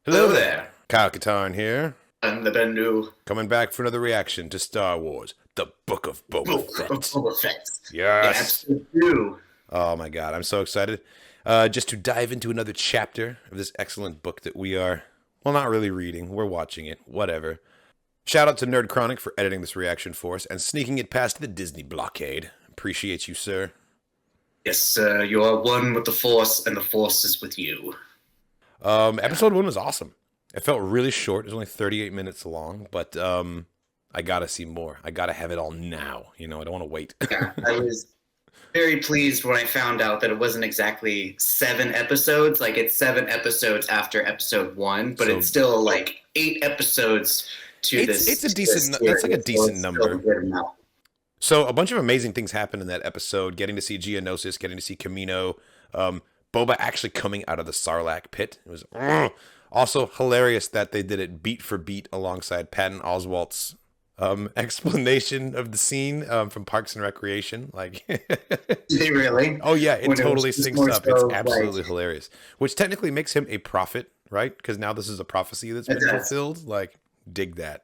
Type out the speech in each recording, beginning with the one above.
Hello there. Kyle Katarn here, I'm the Bendu. coming back for another reaction to Star Wars, The Book of Boba Fett. Boba Fett. Yeah, Yes. episode 2. Oh my god, I'm so excited. Just to dive into another chapter of this excellent book that we are, well, not really reading, we're watching it, whatever. Shout out to Nerd Chronic for editing this reaction for us and sneaking it past the Disney blockade. Appreciate you, sir. Yes, you are one with the Force, and the Force is with you. Episode 1 was awesome. It felt really short. It was only 38 minutes long, but I gotta see more. I gotta have it all now. I don't want to wait. Yeah, I was very pleased when I found out that it wasn't exactly 7 episodes. Like, it's 7 episodes after episode 1, but So- it's still like 8 episodes to this. It's a decent. this That's like a series, so decent it's still number. a good amount. So a bunch of amazing things happened in that episode. Getting to see Geonosis, getting to see Camino, Boba actually coming out of the Sarlacc pit. It was also hilarious that they did it beat for beat alongside Patton Oswalt's explanation of the scene from Parks and Recreation. Like, Did they really? oh yeah, it When it was totally just syncs more up. so, It's like- absolutely hilarious. Which technically makes him a prophet, right? Because now this is a prophecy that's been It does. fulfilled. Like, dig that.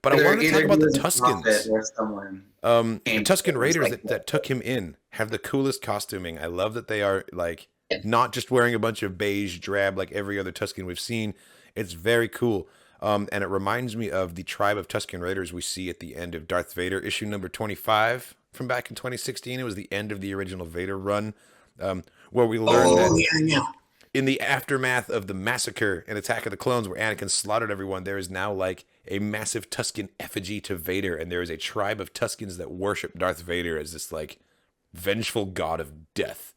But I Either- wanted to talk either about he the was a prophet Tuskens. or someone. The And Tusken it was Raiders like- that took him in have the coolest costuming. I love that they are like not just wearing a bunch of beige drab like every other Tusken we've seen. It's very cool. And it reminds me of the tribe of Tusken Raiders we see at the end of Darth Vader issue number 25 from back in 2016. It was the end of the original Vader run, where we learned that Oh, yeah. in the aftermath of the massacre and Attack of the Clones, where Anakin slaughtered everyone, there is now like a massive Tusken effigy to Vader, and there is a tribe of Tuskens that worship Darth Vader as this like vengeful god of death.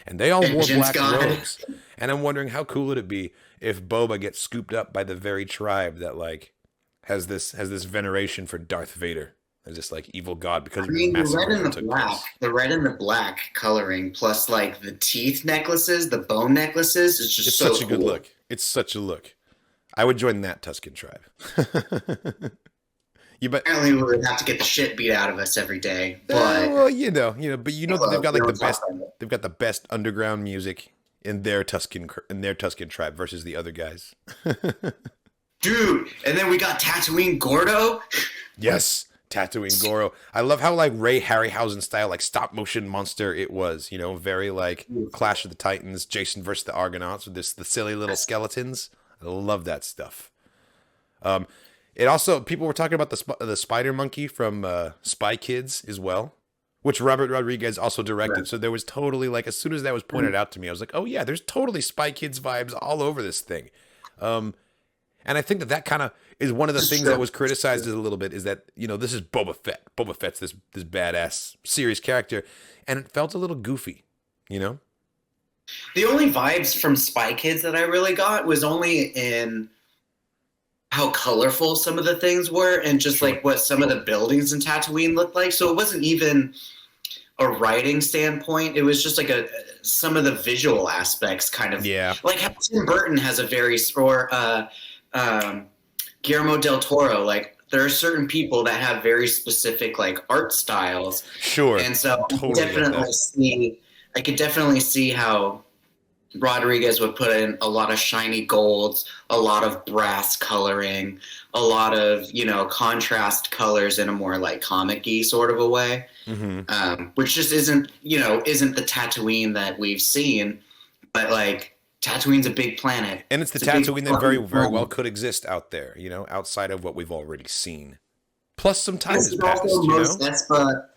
And they all wore Vengeance black god. robes. And I'm wondering how cool would it be if Boba gets scooped up by the very tribe that like has this veneration for Darth Vader as this like evil god because I of mean, the the red massacre and that the took black, place. the red and the black coloring, plus like the teeth necklaces, the bone necklaces, is just It's so such a good cool. look. It's such a look. I would join that Tusken tribe. You bet. Apparently, we would have to get the shit beat out of us every day, but Well, but that they've got like we the don't best. talk about it. They've got the best underground music in their Tusken tribe versus the other guys. Dude. And then we got Tatooine Gordo. Yes, Tatooine Goro. I love how like Ray Harryhausen style, like stop motion monster it was. Very like Clash of the Titans, Jason versus the Argonauts with the silly little skeletons. I love that stuff. It also people were talking about the spider monkey from Spy Kids as well, which Robert Rodriguez also directed. Right. So there was totally like as soon as that was pointed out to me, I was like, oh yeah, there's totally Spy Kids vibes all over this thing. And I think that kind of is one of the things that was criticized a little bit is that, this is Boba Fett. Boba Fett's this badass, serious character. And it felt a little goofy, The only vibes from Spy Kids that I really got was only in how colorful some of the things were and just Sure. like what some of the buildings in Tatooine looked like. So it wasn't even a writing standpoint. It was just like some of the visual aspects kind of Yeah. like how Tim Burton has a very Guillermo del Toro. Like there are certain people that have very specific like art styles. Sure. And so Totally get that. I could definitely see how Rodriguez would put in a lot of shiny golds, a lot of brass coloring, a lot of, contrast colors in a more like comic-y sort of a way, which just isn't the Tatooine that we've seen, but like Tatooine's a big planet. And it's the It's a big Tatooine that very, fucking very well planet. could exist out there, outside of what we've already seen. Plus some time This has is passed, also that's but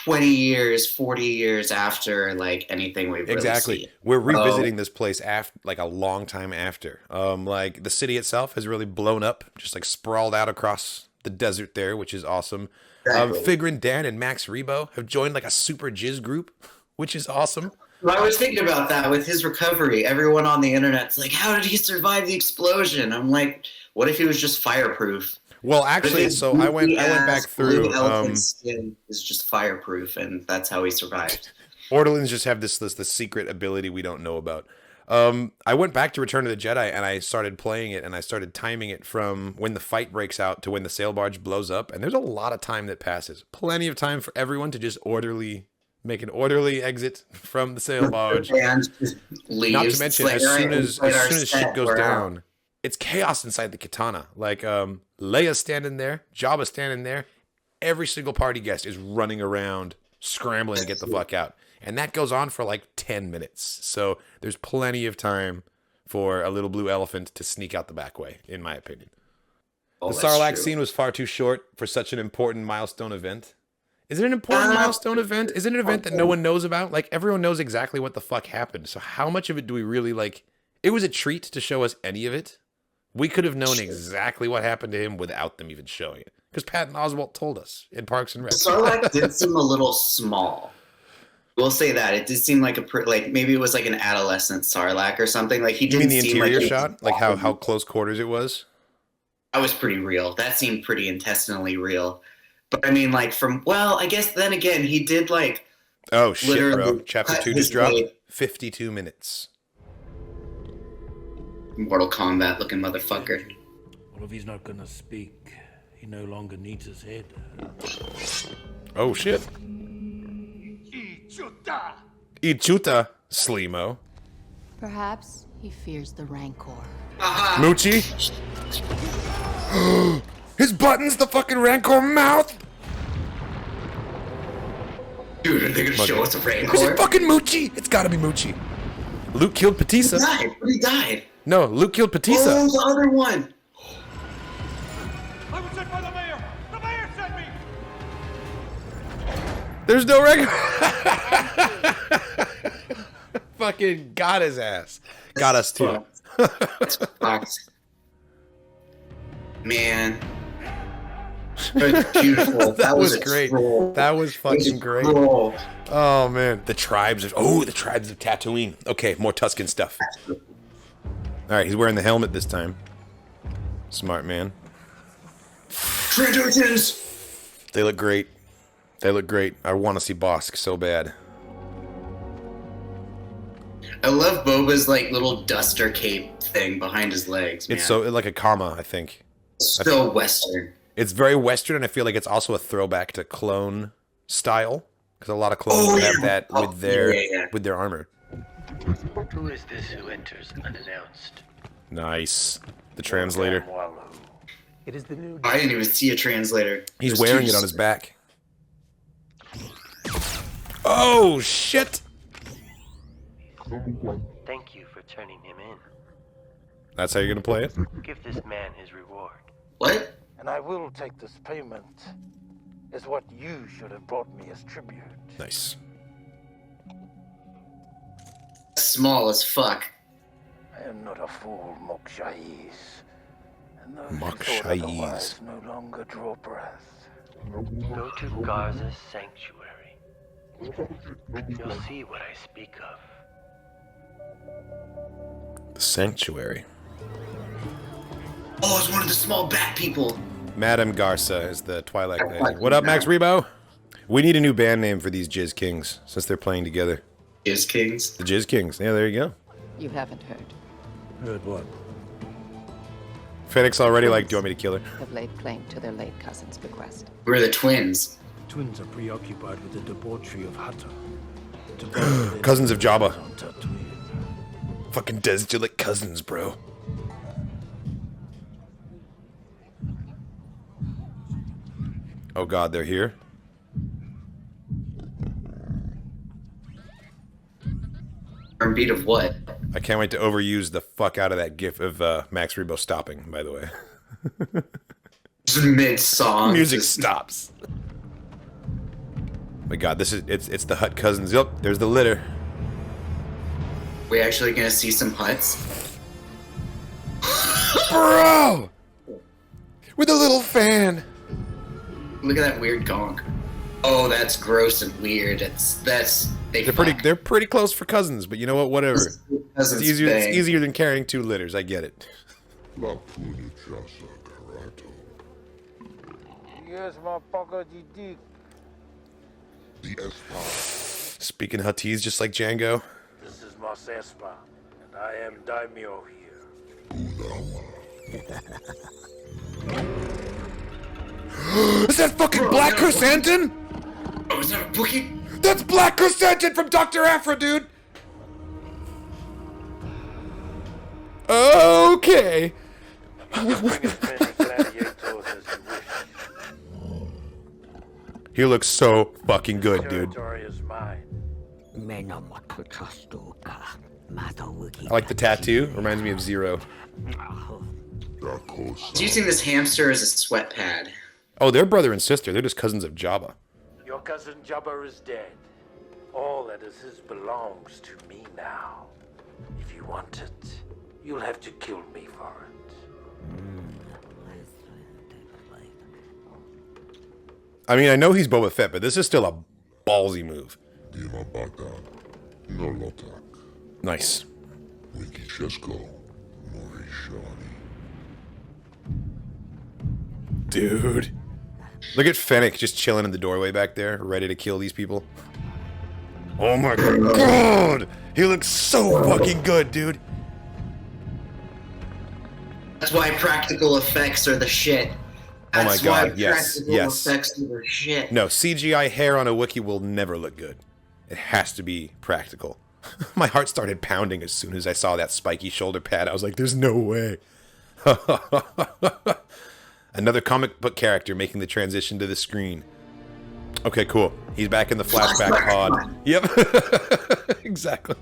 20 years, 40 years after like anything we've Exactly. really seen. We're revisiting this place after like a long time after. Like the city itself has really blown up, just like sprawled out across the desert there, which is awesome. Exactly. Figrin Dan and Max Rebo have joined like a super jizz group, which is awesome. Well, I was thinking about that with his recovery. Everyone on the internet's like, how did he survive the explosion? I'm like, what if he was just fireproof? Well, But actually, his so I went goofy-ass back blue through. elephant skin is just fireproof, and that's how he survived. Orderlings just have this secret ability we don't know about. I went back to Return of the Jedi and I started playing it and I started timing it from when the fight breaks out to when the sail barge blows up. And there's a lot of time that passes. Plenty of time for everyone to just make an orderly exit from the sail barge. And just leaves. Not to mention, It's like, as all soon right, as we played our shit set, goes we're out. down, it's chaos inside the katana. Like Leia's standing there, Jabba's standing there. Every single party guest is running around, scrambling to get the fuck out. And that goes on for like 10 minutes. So there's plenty of time for a little blue elephant to sneak out the back way, in my opinion. Oh, The that's sarlacc true. scene was far too short for such an important milestone event. Is it an important milestone event? Is it an event that no one knows about? Like, everyone knows exactly what the fuck happened. So how much of it do we really, like... It was a treat to show us any of it. We could have known exactly what happened to him without them even showing it. Because Patton Oswalt told us in Parks and Rec. Sarlacc did seem a little small. We'll say that. It did seem like like maybe it was like an adolescent Sarlacc or something. Like he You didn't mean the seem interior like shot? Like how close quarters it was? that was pretty real. That seemed pretty intestinally real. But I mean, like I guess then again, he did like Oh, shit, bro. literally Chapter cut 2 his just dropped. way- 52 minutes. Mortal Kombat looking motherfucker. Well, if he's not gonna speak, he no longer needs his head. Oh, shit. Ichuta, Sleemo. Perhaps he fears the Rancor. Moochie. His button's the fucking Rancor mouth. Dude, are they gonna show us a Is Rancor? it fucking Moochie? It's gotta be Moochie. Luke killed Patissa. He died. He died. No, Luke killed Patissa. Oh, the other one. I was sent by the mayor! The mayor sent me! There's no Rancor. Fucking got his ass. Got us too. That's fucked. Man. That was beautiful. That was a great. troll. That was That was a fucking great. troll. Oh man, the tribes of Tatooine. Okay, more Tusken stuff. All right, he's wearing the helmet this time. Smart man. Traitors! They look great. They look great. I want to see Bosk so bad. I love Boba's like little duster cape thing behind his legs. Man. It's so like a comma, I think. so Western. It's very Western, and I feel like it's also a throwback to clone style, because a lot of clones have that with their armor. Who is this who enters unannounced? Nice. The translator. It is the new. I didn't even see a translator. He's There's wearing two- it on his back. Oh shit! Thank you for turning him in. That's how you're gonna play it? Give this man his reward. What? And I will take this payment as what you should have brought me as tribute. Nice. Small as fuck. I am not a fool, Mokshais. And those Mok who thought Shais. otherwise no longer draw breath. Go to Garza's sanctuary. You'll see what I speak of. The sanctuary. Oh, it's one of the small bat people. Madame Garza is the Twilight Lady. What up, Max Rebo? We need a new band name for these Jizz Kings, since they're playing together. Jizz Kings. The Jizz Kings. Yeah, there you go. You haven't heard. Heard what? Fennec's already like, do you want me to kill her? Have laid claim to their late cousin's bequest. We're the twins. Twins are preoccupied with the debauchery of Hutta. Cousins of Jabba. On Tatooine. Fucking Desjalik cousins, bro. Oh god, they're here? Beat of what? I can't wait to overuse the fuck out of that gif of Max Rebo stopping, by the way. Mid song. Music stops. My god, it's the Hutt cousins. Yep, there's the litter. We actually gonna see some huts? Bro! With a little fan. Look at that weird gonk. Oh, that's gross and weird. They're pretty close for cousins, but you know what? Whatever. It's It's easier than carrying two litters. I get it. Yes, my pocket dick. Speaking Huttese just like Django. This is Mos Espa, and I am Daimyo here. Is that fucking Black Chrysanthemum? Oh, is that a bookie? That's Black Chrysanthemum from Dr. Afra, dude! Okay. Bring as many gladiators as you wish. He looks so fucking good, dude. Territory is mine. I like the tattoo. Reminds me of Zero. He's using this hamster as a sweat pad. Oh, they're brother and sister. They're just cousins of Jabba. Your cousin Jabba is dead. All that is his belongs to me now. If you want it, you'll have to kill me for it. I mean, I know he's Boba Fett, but this is still a ballsy move. Nice. Dude. Look at Fennec just chilling in the doorway back there, ready to kill these people. Oh my god! He looks so fucking good, dude. That's why practical effects are the shit. Oh my That's god, why yes, practical yes. effects are the shit. No, CGI hair on a Wookiee will never look good. It has to be practical. My heart started pounding as soon as I saw that spiky shoulder pad. I was like, there's no way. Another comic book character making the transition to the screen. Okay, cool. He's back in the flashback pod. Yep. Exactly.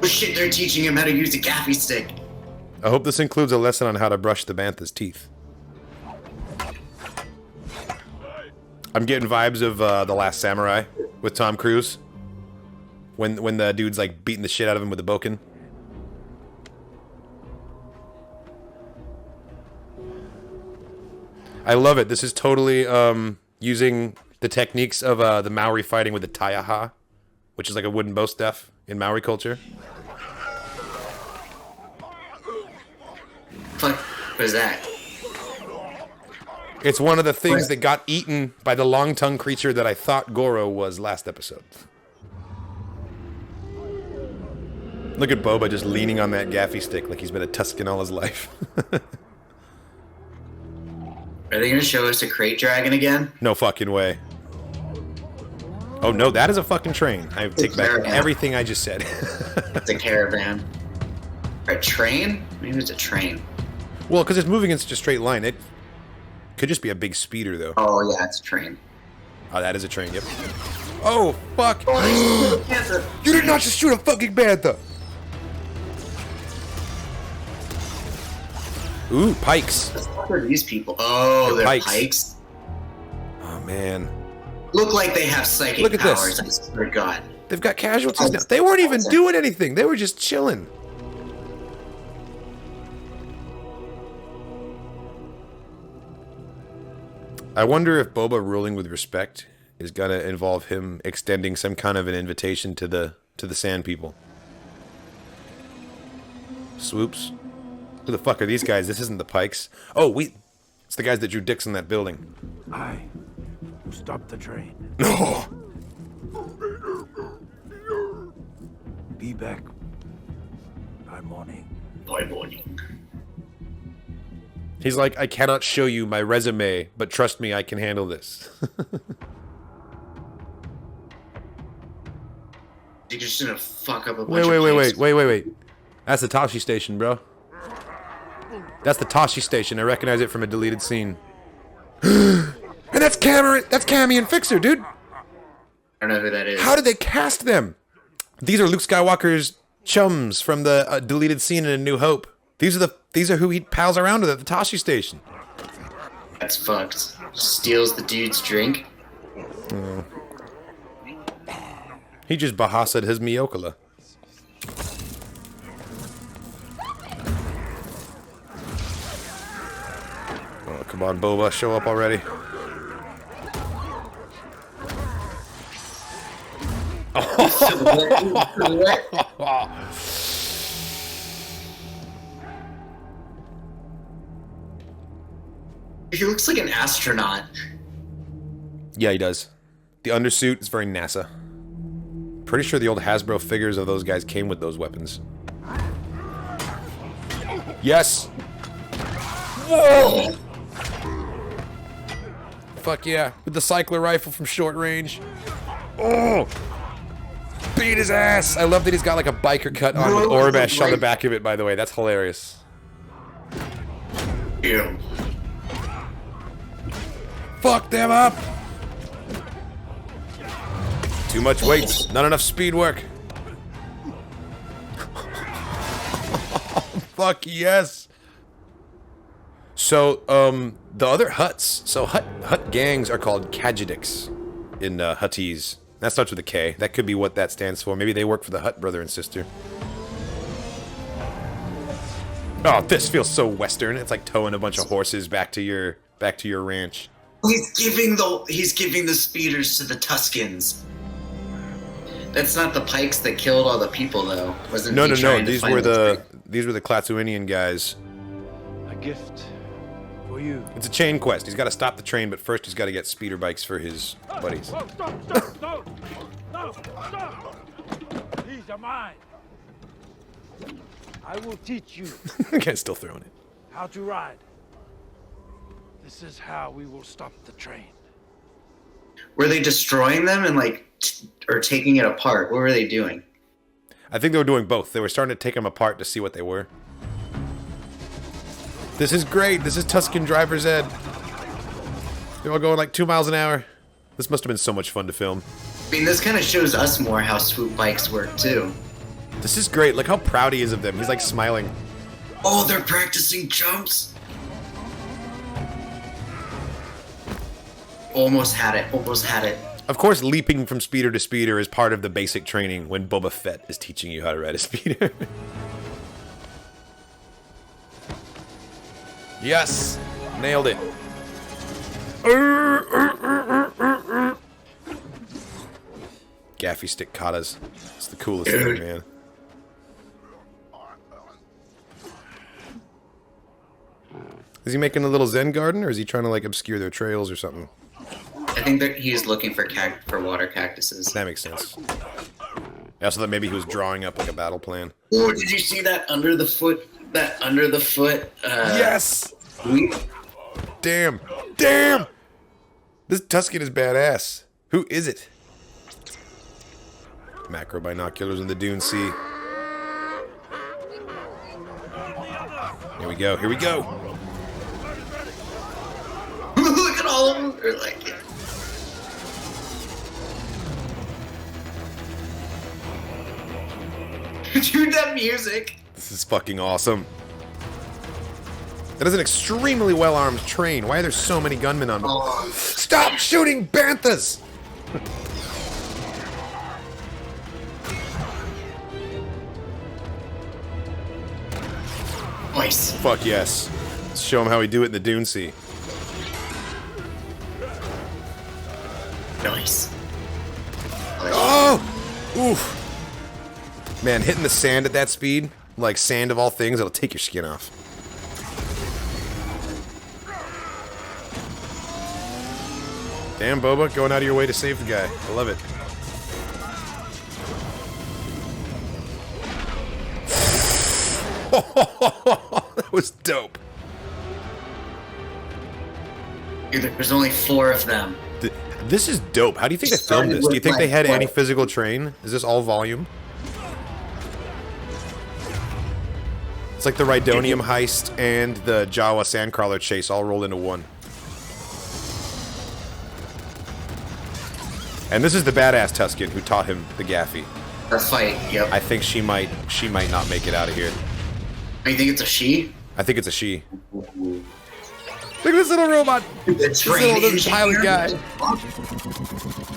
Oh shit, they're teaching him how to use a gaffy stick. I hope this includes a lesson on how to brush the bantha's teeth. I'm getting vibes of The Last Samurai with Tom Cruise. When the dude's like beating the shit out of him with a bokken. I love it. This is totally using the techniques of the Maori fighting with the taiaha, which is like a wooden bow staff in Maori culture. Fuck, what is that? It's one of the things that got eaten by the long-tongued creature that I thought Goro was last episode. Look at Boba just leaning on that gaffy stick like he's been a Tusken all his life. Are they gonna show us a crate dragon again? No fucking way. Oh no, that is a fucking train. I take back everything I just said. It's a caravan. Or a train? Maybe it's a train. Well, because it's moving in such a straight line. It could just be a big speeder, though. Oh yeah, it's a train. Oh, that is a train, yep. Oh, fuck! Oh, You did not just shoot a fucking bantha! Ooh, pikes. What are these people? Oh, they're Pikes. pikes. Oh, man. Look like they have psychic Look at this. powers. I swear to God. They've got casualties now. They weren't even doing anything. They were just chilling. I wonder if Boba ruling with respect is gonna involve him extending some kind of an invitation to the Sand People. Swoops. Who the fuck are these guys? This isn't the Pikes. Oh, it's the guys that drew dicks in that building. I stop the train. No. Be back by morning. By morning. He's like, I cannot show you my resume, but trust me, I can handle this. You're just gonna fuck up a bunch of Wait. That's the Tashi station, bro. That's the Tashi station. I recognize it from a deleted scene. And that's Cameron. That's Cammy and Fixer, dude. I don't know who that is. How did they cast them? These are Luke Skywalker's chums from the deleted scene in A New Hope. These are who he pals around with at the Tashi station. That's fucked. Steals the dude's drink. Oh. He just Bahasa'd his Miokala. Oh, come on, Boba, show up already. He looks like an astronaut. Yeah, he does. The undersuit is very NASA. Pretty sure the old Hasbro figures of those guys came with those weapons. Yes! Whoa! Fuck yeah. With the cycler rifle from short range. Oh! Beat his ass! I love that he's got like a biker cut on with Orbash on the back of it, by the way. That's hilarious. Ew. Fuck them up! Too much weight, not enough speed work. Fuck yes! So, the other Hutts. So, Hutt gangs are called Khajidiks in Huttese. That starts with a K. That could be what that stands for. Maybe they work for the Hutt brother and sister. Oh, this feels so Western. It's like towing a bunch of horses back to your ranch. He's giving the speeders to the Tuskens. That's not the Pikes that killed all the people, though. Wasn't No. he trying to These find were those the Tatooinian guys. A gift for you. It's a chain quest. He's got to stop the train, but first he's got to get speeder bikes for his buddies. Whoa, stop! These are mine. I will teach you Again, still throwing it. how to ride. This is how we will stop the train. Were they destroying them and or taking it apart? What were they doing? I think they were doing both. They were starting to take them apart to see what they were. This is great. This is Tusken driver's ed. They're all going like 2 miles an hour. This must have been so much fun to film. I mean, this kind of shows us more how swoop bikes work, too. This is great. Look how proud he is of them. He's like smiling. Oh, they're practicing jumps. Almost had it. Of course, leaping from speeder to speeder is part of the basic training when Boba Fett is teaching you how to ride a speeder. Yes! Nailed it. Gaffy stick katas. It's the coolest thing, man. Is he making a little Zen garden, or is he trying to, like, obscure their trails or something? I think that he's looking for water cactuses. That makes sense. I also thought maybe he was drawing up, like, a battle plan. Oh, did you see that under the foot? Yes! Sweep? Damn! Damn! This Tusken is badass. Who is it? Macro binoculars in the Dune Sea. Here we go, here we go! Look at all of them. They're like... Dude, that music. This is fucking awesome. That is an extremely well-armed train. Why are there so many gunmen on board? Oh. Stop shooting banthas! Nice. Fuck yes. Let's show him how we do it in the Dune Sea. Nice. Oh! Oof. Man, hitting the sand at that speed, like sand of all things, it'll take your skin off. Damn, Boba, going out of your way to save the guy. I love it. That was dope. Dude, there's only 4 of them. This is dope. How do you think they filmed this? Do you think they had any physical train? Is this all volume? It's like the Rhydonium heist and the Jawa sandcrawler chase all rolled into one. And this is the badass Tusken who taught him the gaffy. The fight, yep. I think she might not make it out of here. You think it's a she? I think it's a she. Look at this little robot. This little pilot guy.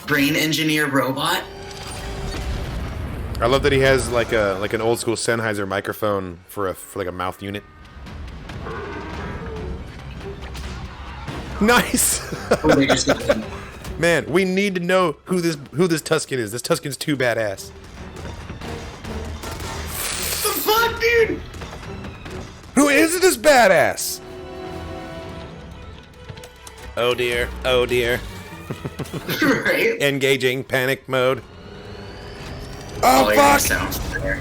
Brain engineer robot. I love that he has like an old school Sennheiser microphone for like a mouth unit. Nice. Oh, they just Man, we need to know who this Tusken is. This Tusken's too badass. the fuck, dude? Who is this badass? Oh dear. Oh dear. Right? Engaging panic mode. Oh, Oh yeah, fuck! sounds fair.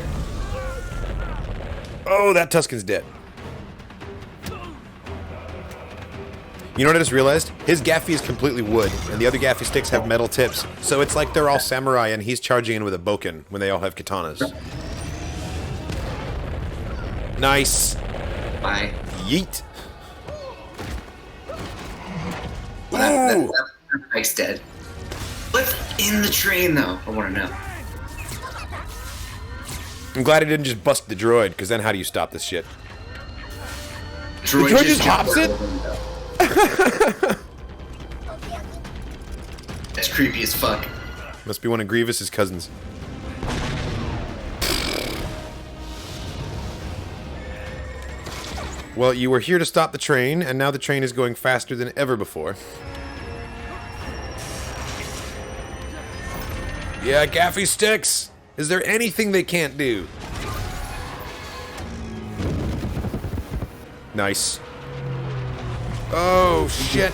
Oh, that Tusken's dead. You know what I just realized? His gaffy is completely wood, and the other gaffy sticks have metal tips. So it's like they're all samurai, and he's charging in with a bokken when they all have katanas. Nice. Bye. Yeet. Ooh! That Pike's dead. What's in the train, though? I want to know. I'm glad he didn't just bust the droid, because then how do you stop this shit? Droid droid just hops it? That's creepy as fuck. Must be one of Grievous's cousins. Well, you were here to stop the train, and now the train is going faster than ever before. Yeah, gaffy sticks! Is there anything they can't do? Nice. Oh, shit.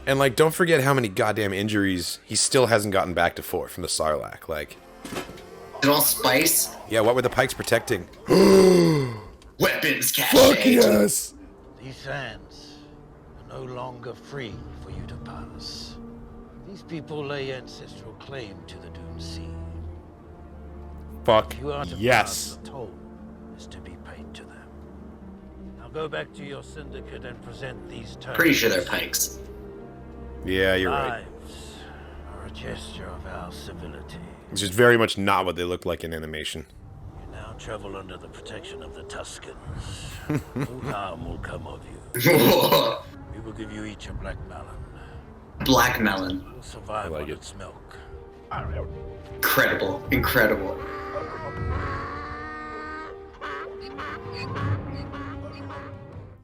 And, like, don't forget how many goddamn injuries he still hasn't gotten back to 4 from the sarlacc. Like, Is it all spice? yeah, what were the pikes protecting? Weapons cache. Fuck yes! These sands are no longer free for you to pass. These people lay ancestral claim to the Dune Sea. Fuck You are to yes! pass, the toll is to be paid to them. Now go back to your syndicate and present these terms. Pretty sure they're Pikes. Yeah, you're right. Lives are a gesture of our civility. It's just very much not what they look like in animation. You now travel under the protection of the Tuskens. No harm will come of you. We will give you each a black melon. Black melon. You'll survive I like on it. its milk. Incredible. Incredible.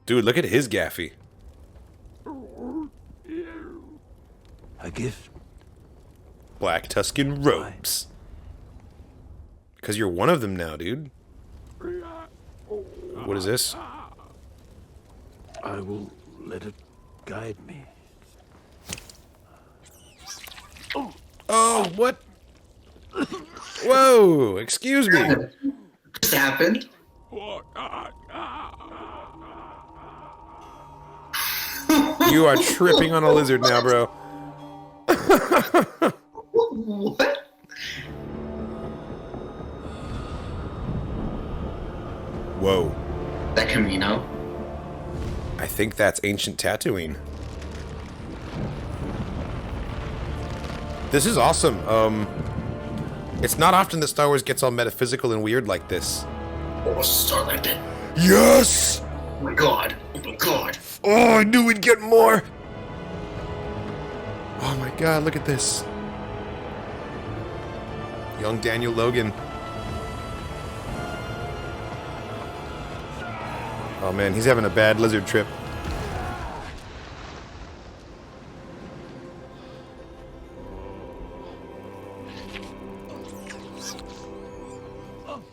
Dude, look at his gaffy. A gift. Black Tusken robes. Because you're one of them now, dude. What is this? I will let it guide me. Oh, what? Whoa, excuse me. What just happened? You are tripping on a lizard now, bro. What? Whoa. That Camino? I think that's ancient Tatooine. This is awesome. It's not often that Star Wars gets all metaphysical and weird like this. Oh, Starlight Pit. Yes! Oh my god. Oh my god. Oh, I knew we'd get more! Oh my god, look at this. Young Daniel Logan. Oh man, he's having a bad lizard trip.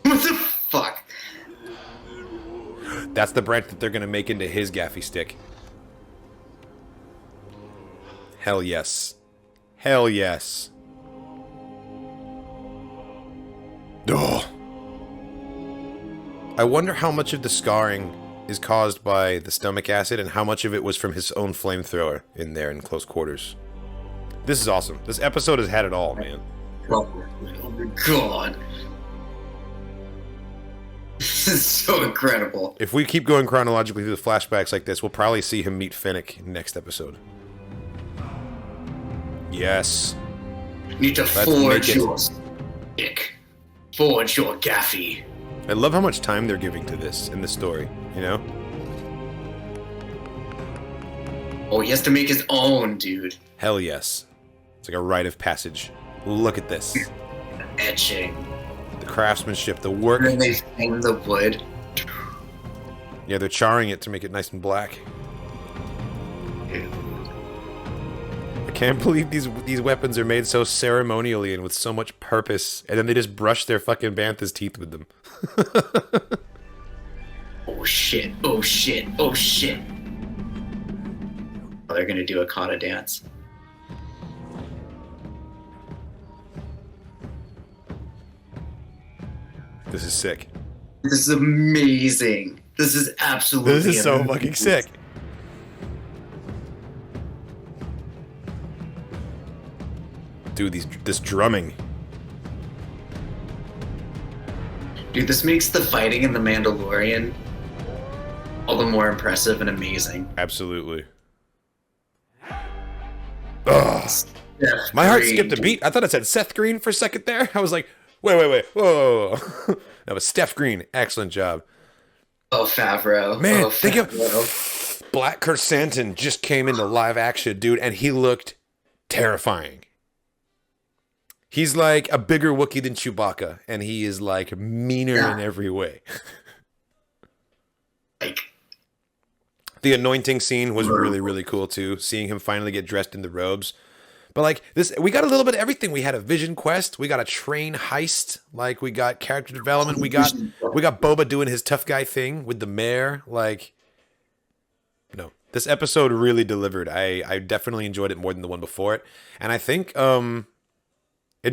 What the fuck? That's the branch that they're gonna make into his gaffy stick. Hell yes. Hell yes. Duh. I wonder how much of the scarring is caused by the stomach acid and how much of it was from his own flamethrower in there in close quarters. This is awesome. This episode has had it all, man. Oh my god. This is so incredible. If we keep going chronologically through the flashbacks like this, we'll probably see him meet Fennec next episode. Yes. Need to Let's forge make it. your stick. Forge your gaffy. I love how much time they're giving to this in the story, you know? Oh, he has to make his own, dude. Hell yes. It's like a rite of passage. Look at this. Etching. The craftsmanship, the work. And then they flame the wood. Yeah, they're charring it to make it nice and black. I can't believe these weapons are made so ceremonially and with so much purpose, and then they just brush their fucking bantha's teeth with them. Oh shit, oh shit, oh shit. Oh, they're gonna do a kata dance. This is sick. This is amazing. This is absolutely This is so amazing. fucking sick. Dude, this drumming. Dude, this makes the fighting in The Mandalorian the more impressive and amazing. Absolutely. Ugh. Seth My heart Green. skipped a beat. I thought it said Seth Green for a second there. I was like, wait. Whoa. That was Steph Green. Excellent job. Oh, Favreau. Man, oh, think of Favreau. Black Chrysanthemum just came into live action, dude, and he looked terrifying. He's like a bigger Wookiee than Chewbacca, and he is like meaner in every way. Like, the anointing scene was really, really cool too. Seeing him finally get dressed in the robes. But like this, we got a little bit of everything. We had a vision quest. We got a train heist. Like we got character development. We got Boba doing his tough guy thing with the mayor. Like, no, this episode really delivered. I definitely enjoyed it more than the one before it. And I think, in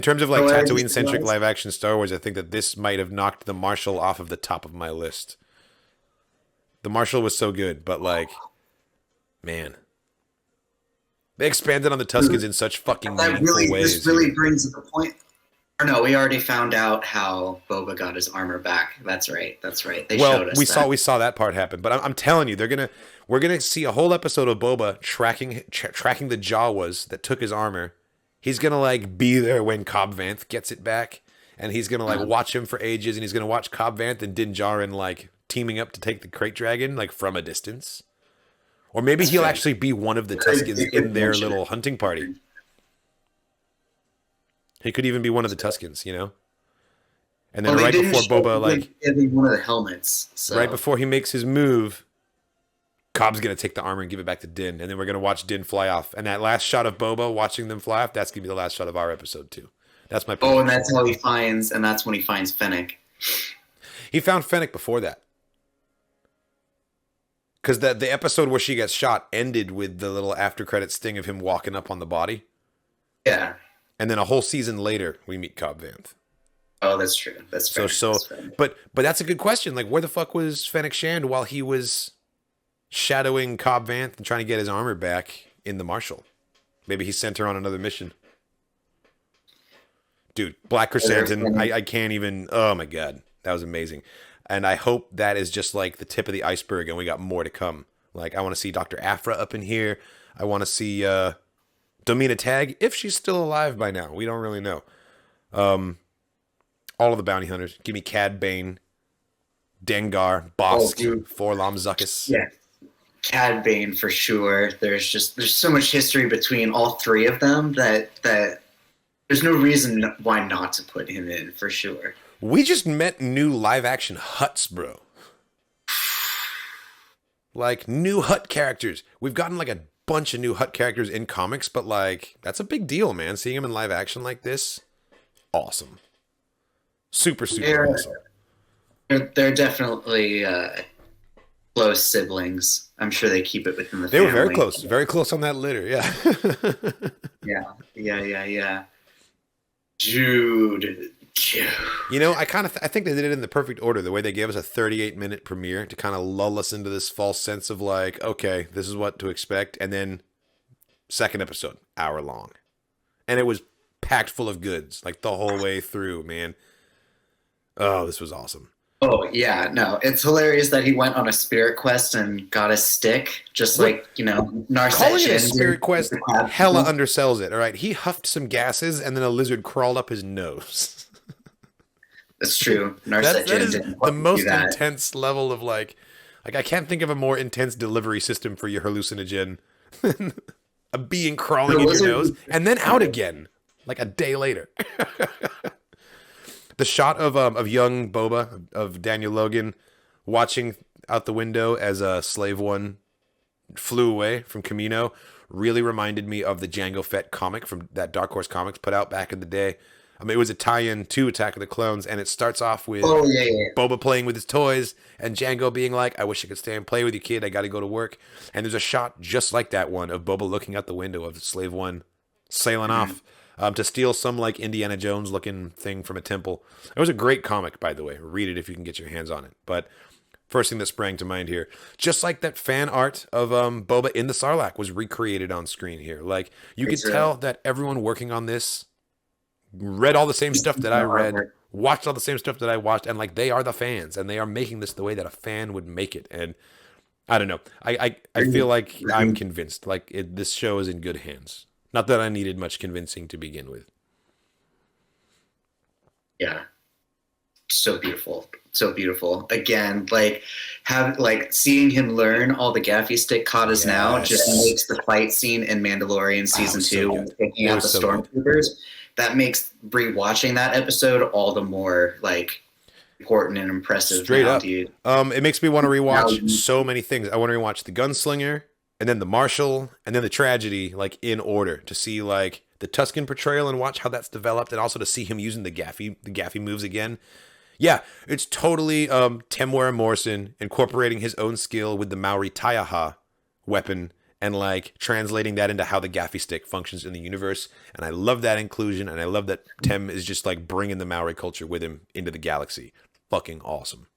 terms of like Tatooine centric live action Star Wars, I think that this might have knocked the Marshal off of the top of my list. The Marshal was so good, but like, man. They expanded on the Tuskens in such fucking meaningful ways. This really brings up the point. Or no, we already found out how Boba got his armor back. That's right. They showed us we saw that part happen. But I'm telling you, we're gonna see a whole episode of Boba tracking the Jawas that took his armor. He's gonna like be there when Cobb Vanth gets it back, and he's gonna like watch him for ages, and he's gonna watch Cobb Vanth and Din Djarin like teaming up to take the Krayt Dragon like from a distance. Or maybe he'll actually be one of the Tuskens in their little hunting party. He could even be one of the Tuskens, you know? And then right before Boba, like... one of the helmets. So. Right before he makes his move, Cobb's going to take the armor and give it back to Din. And then we're going to watch Din fly off. And that last shot of Boba watching them fly off, that's going to be the last shot of our episode, too. That's my point. Oh, and that's when he finds Fennec. He found Fennec before that. Because the episode where she gets shot ended with the little after credit sting of him walking up on the body. Yeah. And then a whole season later, we meet Cobb Vanth. Oh, that's true. That's fair. That's fair. But that's a good question. Like, where the fuck was Fennec Shand while he was shadowing Cobb Vanth and trying to get his armor back in the Marshal? Maybe he sent her on another mission. Dude, Black Chrysanthemum, I can't even... Oh, my God. That was amazing. And I hope that is just like the tip of the iceberg and we got more to come. Like, I want to see Dr. Aphra up in here. I want to see Domina Tag, if she's still alive by now. We don't really know. All of the bounty hunters. Give me Cad Bane, Dengar, Bosk, Forlom Zuckuss. Yeah, Cad Bane for sure. There's so much history between all three of them that there's no reason why not to put him in for sure. We just met new live-action Hutts, bro. Like, new Hutt characters. We've gotten, like, a bunch of new Hutt characters in comics, but, like, that's a big deal, man. Seeing them in live action like this, awesome. Super awesome. They're definitely close siblings. I'm sure they keep it within the family. They were very close on that litter, yeah. Yeah. Jude. You know, I think they did it in the perfect order. The way they gave us a 38-minute premiere to kind of lull us into this false sense of like, okay, this is what to expect, and then second episode, hour long, and it was packed full of goods like the whole way through, man. Oh, this was awesome. Oh yeah, no, it's hilarious that he went on a spirit quest and got a stick, just like, you know, Narset. Calling it a spirit quest hella undersells it. All right, he huffed some gases and then a lizard crawled up his nose. That's true. That is the most intense level of like I can't think of a more intense delivery system for your hallucinogen than a being crawling in your nose and then out again like a day later. The shot of young Boba, of Daniel Logan, watching out the window as Slave One flew away from Kamino really reminded me of the Jango Fett comic from that Dark Horse Comics put out back in the day. I mean, it was a tie-in to Attack of the Clones, and it starts off with Boba playing with his toys, and Jango being like, I wish I could stay and play with you, kid. I got to go to work. And there's a shot just like that one of Boba looking out the window of Slave One sailing off to steal some like Indiana Jones-looking thing from a temple. It was a great comic, by the way. Read it if you can get your hands on it. But first thing that sprang to mind here, just like that fan art of Boba in the Sarlacc was recreated on screen here. Like, you could tell that everyone working on this read all the same stuff that I read, watched all the same stuff that I watched, and like they are the fans, and they are making this the way that a fan would make it. And I don't know. I feel like I'm convinced. Like this show is in good hands. Not that I needed much convincing to begin with. Yeah. So beautiful. So beautiful. Again, like seeing him learn all the gaffy stick katas now just makes the fight scene in Mandalorian season 2 taking out the stormtroopers. That makes rewatching that episode all the more like important and impressive. Straight now, up. dude. It makes me want to rewatch so many things. I want to rewatch the Gunslinger, and then the Marshal, and then the Tragedy, like in order to see like the Tusken portrayal and watch how that's developed, and also to see him using the gaffy moves again. Yeah, it's totally Temuera Morrison incorporating his own skill with the Maori Taiaha weapon and like translating that into how the gaffy stick functions in the universe. And I love that inclusion, and I love that Tem is just like bringing the Maori culture with him into the galaxy. Fucking awesome.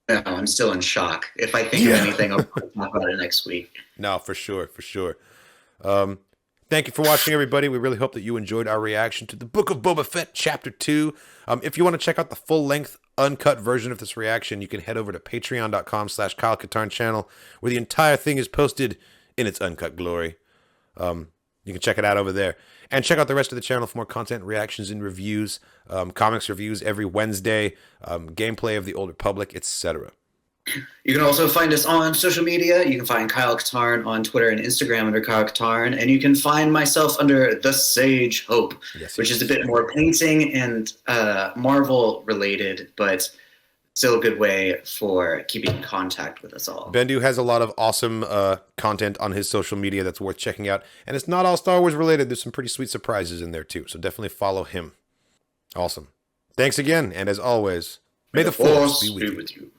No, I'm still in shock. If I think of anything, I'll talk about it next week. No, for sure, for sure. Thank you for watching, everybody. We really hope that you enjoyed our reaction to the Book of Boba Fett, Chapter 2. If you want to check out the full-length, uncut version of this reaction, you can head over to patreon.com/Kyle Katarn channel, where the entire thing is posted in its uncut glory. You can check it out over there. And check out the rest of the channel for more content, reactions, and reviews, comics reviews every Wednesday, gameplay of the Old Republic, etc. You can also find us on social media. You can find Kyle Katarn on Twitter and Instagram under Kyle Katarn, and you can find myself under The Sage Hope, which is a bit more painting and Marvel related, but still a good way for keeping in contact with us all. Bendu has a lot of awesome content on his social media that's worth checking out, and it's not all Star Wars related. There's some pretty sweet surprises in there too, so definitely follow him. Awesome. Thanks again, and as always, may the Force be with you.